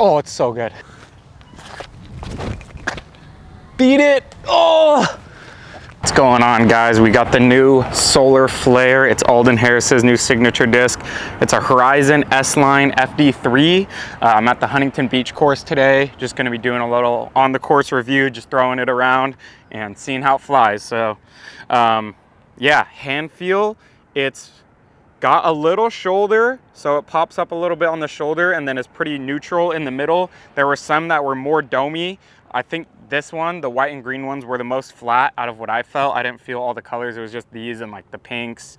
Oh, it's so good. Beat it. Oh! What's going on, guys? We got the new Solar Flare. It's Alden Harris's new signature disc. It's a Horizon S-Line FD3. I'm at the Huntington Beach course today. Just gonna be doing a little on the course review, just throwing it around and seeing how it flies. So, yeah, hand feel, it's got a little shoulder, so it pops up a little bit on the shoulder and then it's pretty neutral in the middle. There were some that were more domey. I think this one, the white and green ones, were the most flat out of what I felt. I didn't feel all the colors. It was just these and like the pinks.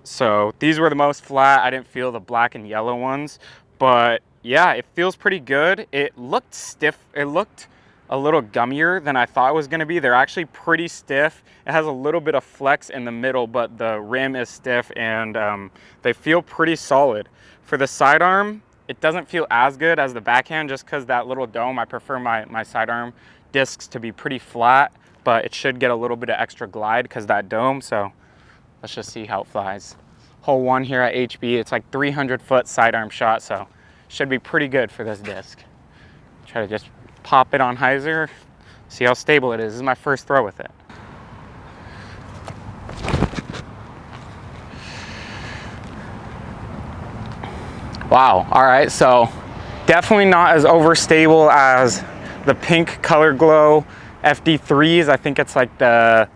So these were the most flat. I didn't feel the black and yellow ones. But yeah, it feels pretty good. It looked stiff. It looked a little gummier than I thought it was gonna be. They're actually pretty stiff. It has a little bit of flex in the middle, but the rim is stiff and they feel pretty solid. For the sidearm, it doesn't feel as good as the backhand just because that little dome. I prefer my sidearm discs to be pretty flat, but it should get a little bit of extra glide because that dome. So let's just see how it flies. Hole 1 here at HB, it's like 300-foot sidearm shot, so should be pretty good for this disc. Try to just pop it on hyzer, see how stable it is. This is my first throw with it. Wow, all right, so definitely not as overstable as the pink Color Glow FD3s. I think it's like the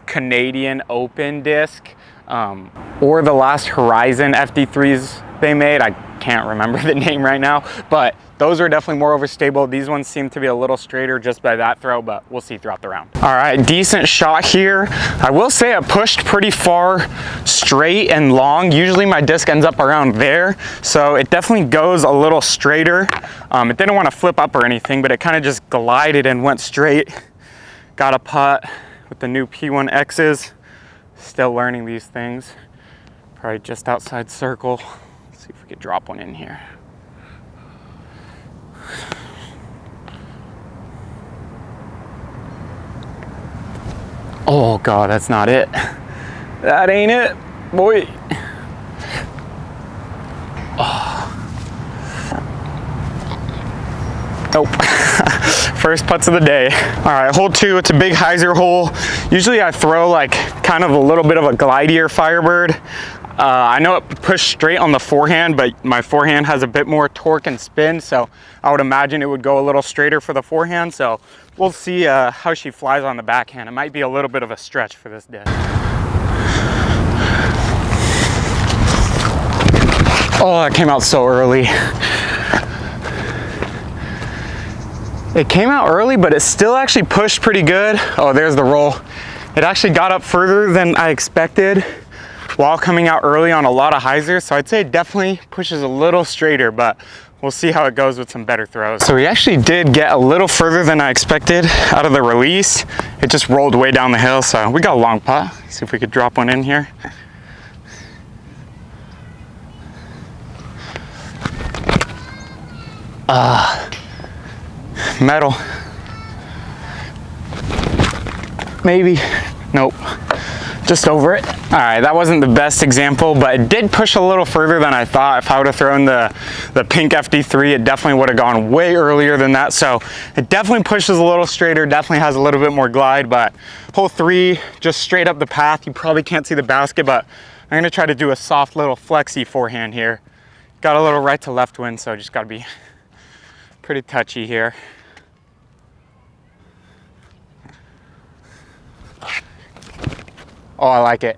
Canadian Open disc, or the last Horizon FD3s they made. I can't remember the name right now, but those are definitely more overstable. These ones seem to be a little straighter just by that throw, but we'll see throughout the round. All right, decent shot here. I will say I pushed pretty far straight and long. Usually my disc ends up around there, so it definitely goes a little straighter. It didn't want to flip up or anything, but it kind of just glided and went straight. Got a putt with the new P1Xs. Still learning these things. Probably just outside circle. Let's see if we could drop one in here. Oh God, that's not it. That ain't it, boy. Oh. Nope. First putts of the day. All right, hole 2, it's a big hyzer hole. Usually I throw like kind of a little bit of a glidier Firebird. I know it pushed straight on the forehand, but my forehand has a bit more torque and spin, so I would imagine it would go a little straighter for the forehand. So we'll see how she flies on the backhand. It might be a little bit of a stretch for this disc. Oh, that came out so early. It came out early, but it still actually pushed pretty good. Oh, there's the roll. It actually got up further than I expected while coming out early on a lot of hyzers. So I'd say it definitely pushes a little straighter, but we'll see how it goes with some better throws. So we actually did get a little further than I expected out of the release. It just rolled way down the hill, so we got a long putt. See if we could drop one in here. Metal. Maybe. Nope. Just over it. All right, that wasn't the best example, but it did push a little further than I thought. If I would have thrown the pink FD3, it definitely would have gone way earlier than that. So it definitely pushes a little straighter, definitely has a little bit more glide, but hole 3, just straight up the path. You probably can't see the basket, but I'm gonna try to do a soft little flexy forehand here. Got a little right to left wind, so just gotta be pretty touchy here. Oh, I like it.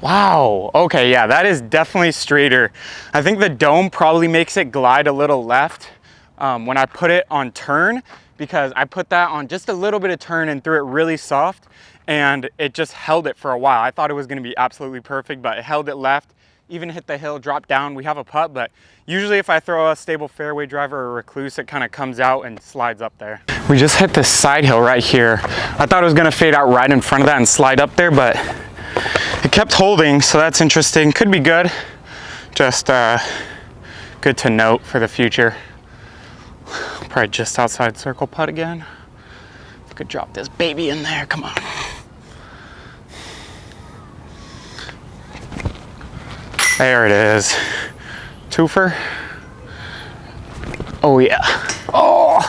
Wow, okay, yeah, that is definitely straighter. I think the dome probably makes it glide a little left when I put it on turn, because I put that on just a little bit of turn and threw it really soft, and it just held it for a while. I thought it was gonna be absolutely perfect, but it held it left, even hit the hill, dropped down. We have a putt, but usually if I throw a stable fairway driver or recluse, it kind of comes out and slides up there. We just hit this side hill right here. I thought it was gonna fade out right in front of that and slide up there, but it kept holding, so that's interesting. Could be good. Just good to note for the future. Probably just outside circle putt again. Could drop this baby in there, come on. There it is. Twofer. Oh yeah. Oh.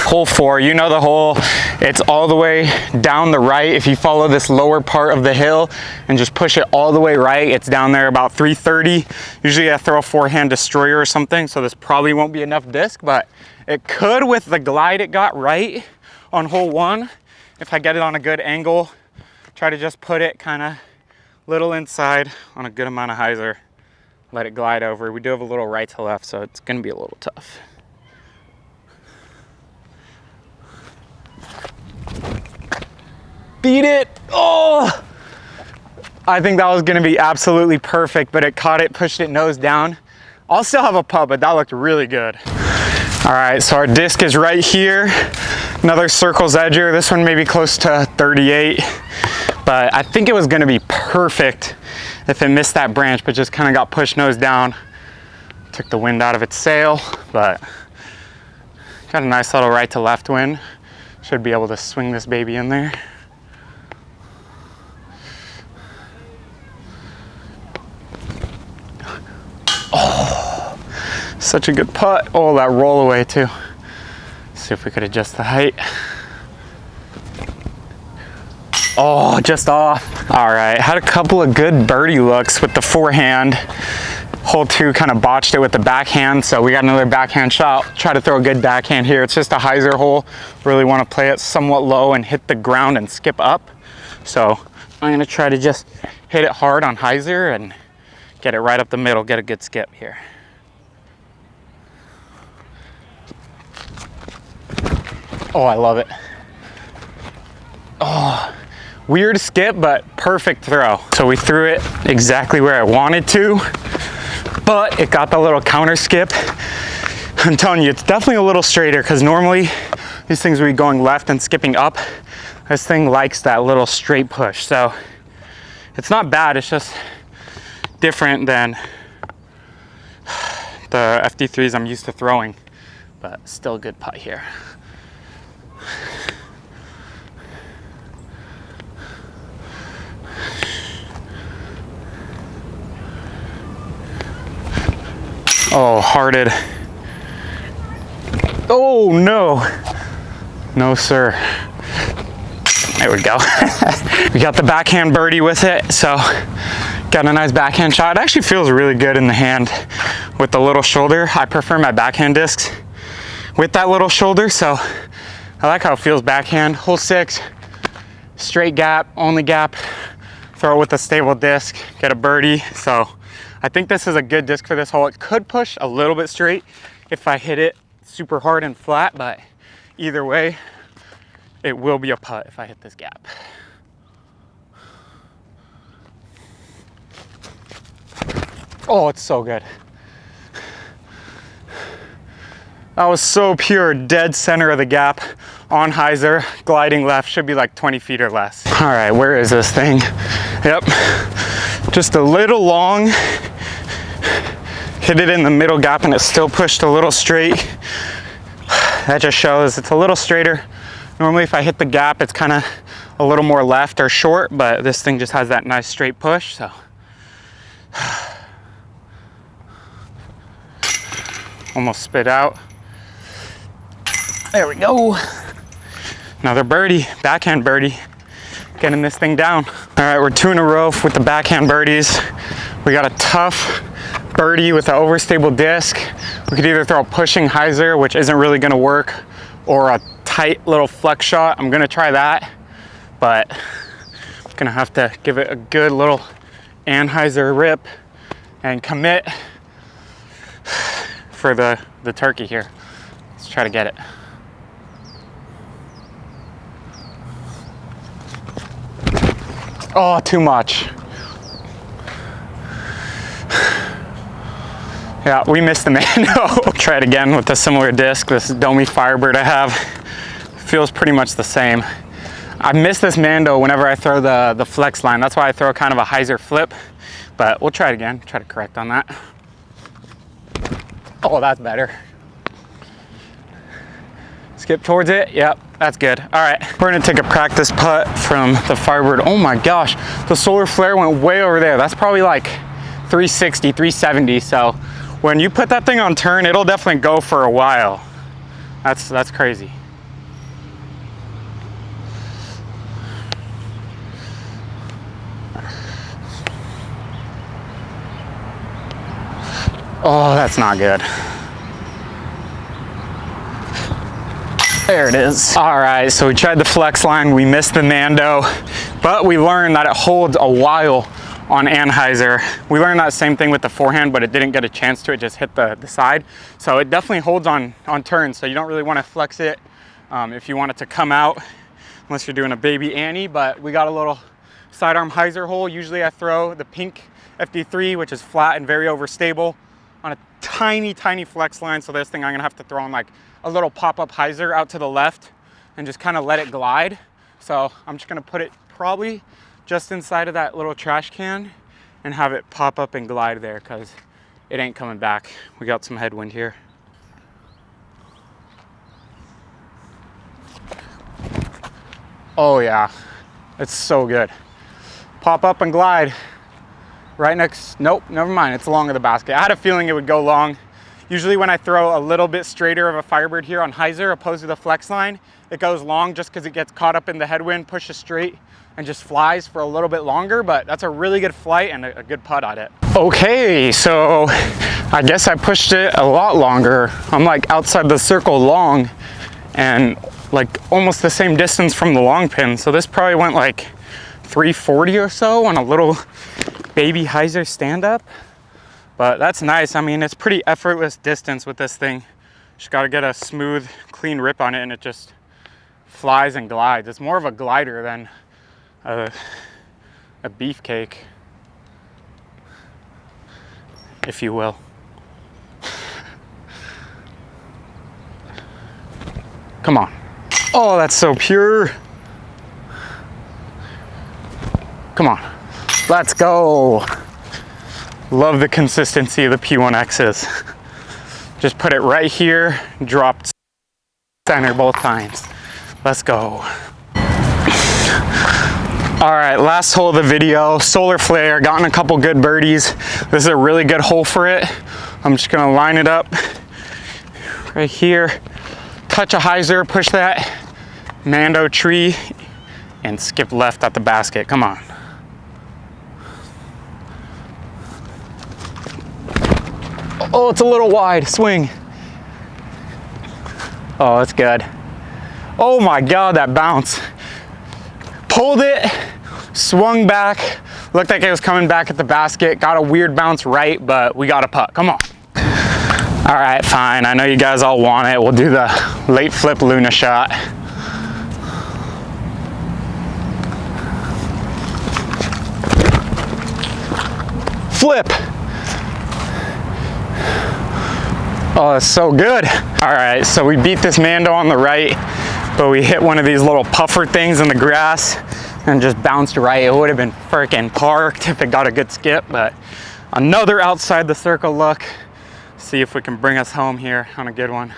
Hole 4, you know the hole. It's all the way down the right. If you follow this lower part of the hill and just push it all the way right, it's down there about 330. Usually I throw a forehand destroyer or something, so this probably won't be enough disc, but it could with the glide it got right on hole 1. If I get it on a good angle, try to just put it kind of little inside on a good amount of hyzer, let it glide over. We do have a little right to left, so it's gonna be a little tough. Beat it. Oh, I think that was gonna be absolutely perfect, but it caught it, pushed it nose down. I'll still have a putt, but that looked really good. All right, so our disc is right here. Another circle's edger. This one may be close to 38, but I think it was gonna be perfect if it missed that branch, but just kind of got pushed nose down. Took the wind out of its sail, but got a nice little right to left wind. Should be able to swing this baby in there. Oh, such a good putt. Oh, that roll away too. Let's see if we could adjust the height. Oh, just off. All right, had a couple of good birdie looks with the forehand. Hole 2 kind of botched it with the backhand, so we got another backhand shot. Try to throw a good backhand here. It's just a hyzer hole. Really want to play it somewhat low and hit the ground and skip up. So I'm gonna try to just hit it hard on hyzer and get it right up the middle, get a good skip here. Oh, I love it. Oh, weird skip, but perfect throw. So we threw it exactly where I wanted to, but it got the little counter skip. I'm telling you, it's definitely a little straighter because normally these things would be going left and skipping up. This thing likes that little straight push. So it's not bad, it's just different than the FD3s I'm used to throwing, but still a good putt here. Oh, hearted. Oh no. No sir. There we go. We got the backhand birdie with it, so got a nice backhand shot. It actually feels really good in the hand with the little shoulder. I prefer my backhand discs with that little shoulder, so I like how it feels backhand. Hole 6, straight gap, only gap. Throw it with a stable disc, get a birdie. So I think this is a good disc for this hole. It could push a little bit straight if I hit it super hard and flat, but either way, it will be a putt if I hit this gap. Oh, it's so good. That was so pure, dead center of the gap on hyzer, gliding left, should be like 20 feet or less. All right, where is this thing? Yep, just a little long. Hit it in the middle gap and it still pushed a little straight. That just shows it's a little straighter. Normally if I hit the gap, it's kind of a little more left or short, but this thing just has that nice straight push, so. Almost spit out. There we go. Another birdie, backhand birdie. Getting this thing down. All right, we're 2 in a row with the backhand birdies. We got a tough birdie with an overstable disc. We could either throw a pushing hyzer, which isn't really gonna work, or a tight little flex shot. I'm gonna try that, but I'm gonna have to give it a good little anhyzer rip and commit for the turkey here. Let's try to get it. Oh, too much. Yeah, we missed the Mando. Try it again with a similar disc. This Domi Firebird I have feels pretty much the same. I miss this Mando whenever I throw the flex line. That's why I throw kind of a hyzer flip, but we'll try it again. Try to correct on that. Oh, that's better. Skip towards it. Yep, that's good. All right, we're gonna take a practice putt from the Firebird. Oh my gosh, the solar flare went way over there. That's probably like 360, 370. So when you put that thing on turn, it'll definitely go for a while. That's crazy. Oh, that's not good. There it is. All right, so we tried the flex line. We missed the Mando, but we learned that it holds a while on Anheuser. We learned that same thing with the forehand, but it didn't get a chance to. It just hit the side. So it definitely holds on turns, so you don't really want to flex it if you want it to come out, unless you're doing a baby Annie. But we got a little sidearm hyzer hole. Usually I throw the pink FD3, which is flat and very overstable, on a tiny flex line. So this thing I'm gonna have to throw on like a little pop-up hyzer out to the left and just kind of let it glide. So I'm just gonna put it probably just inside of that little trash can and have it pop up and glide there, because it ain't coming back. We got some headwind here. Oh yeah, it's so good. Pop up and glide. Right next, nope, never mind, it's long of the basket. I had a feeling it would go long. Usually when I throw a little bit straighter of a Firebird here on hyzer opposed to the flex line, it goes long just because it gets caught up in the headwind, pushes straight, and just flies for a little bit longer. But that's a really good flight and a good putt at it. Okay, so I guess I pushed it a lot longer. I'm like outside the circle long and like almost the same distance from the long pin. So this probably went like 340 or so on a little baby hyzer stand up. But that's nice. I mean, it's pretty effortless distance with this thing. Just got to get a smooth, clean rip on it and it just flies and glides. It's more of a glider than a beefcake, if you will. Come on. Oh, that's so pure. Come on. Let's go. Love the consistency of the P1Xs. Just put it right here, dropped center both times. Let's go. All right, last hole of the video, solar flare, gotten a couple good birdies. This is a really good hole for it. I'm just gonna line it up right here, touch a hyzer, push that Mando tree, and skip left at the basket. Come on. Oh, it's a little wide, swing. Oh, it's good. Oh my God, that bounce. Pulled it, swung back, looked like it was coming back at the basket, got a weird bounce right, but we got a putt, come on. All right, fine, I know you guys all want it. We'll do the late flip Luna shot. Flip. Oh, that's so good. All right, so we beat this Mando on the right, but we hit one of these little puffer things in the grass and just bounced right. It would have been freaking parked if it got a good skip, but another outside the circle look. See if we can bring us home here on a good one.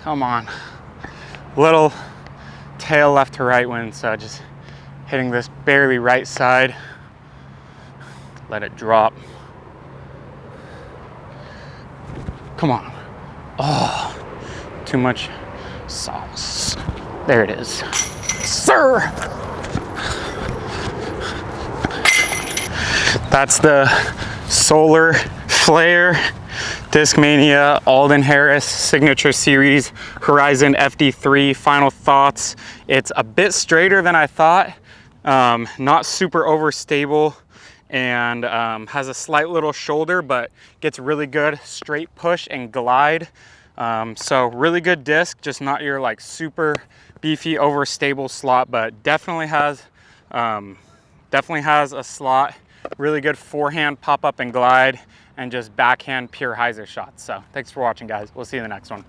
Come on. Little tail left to right wind, so just hitting this barely right side. Let it drop. Come on. Oh, too much sauce. There it is. Sir! That's the Solar Flare Discmania Alden Harris Signature Series Horizon FD3. Final thoughts. It's a bit straighter than I thought. Not super overstable, and has a slight little shoulder, but gets really good straight push and glide. So really good disc, just not your like super beefy overstable slot, but definitely has a slot. Really good forehand pop up and glide, and just backhand pure hyzer shots. So thanks for watching, guys. We'll see you in the next one.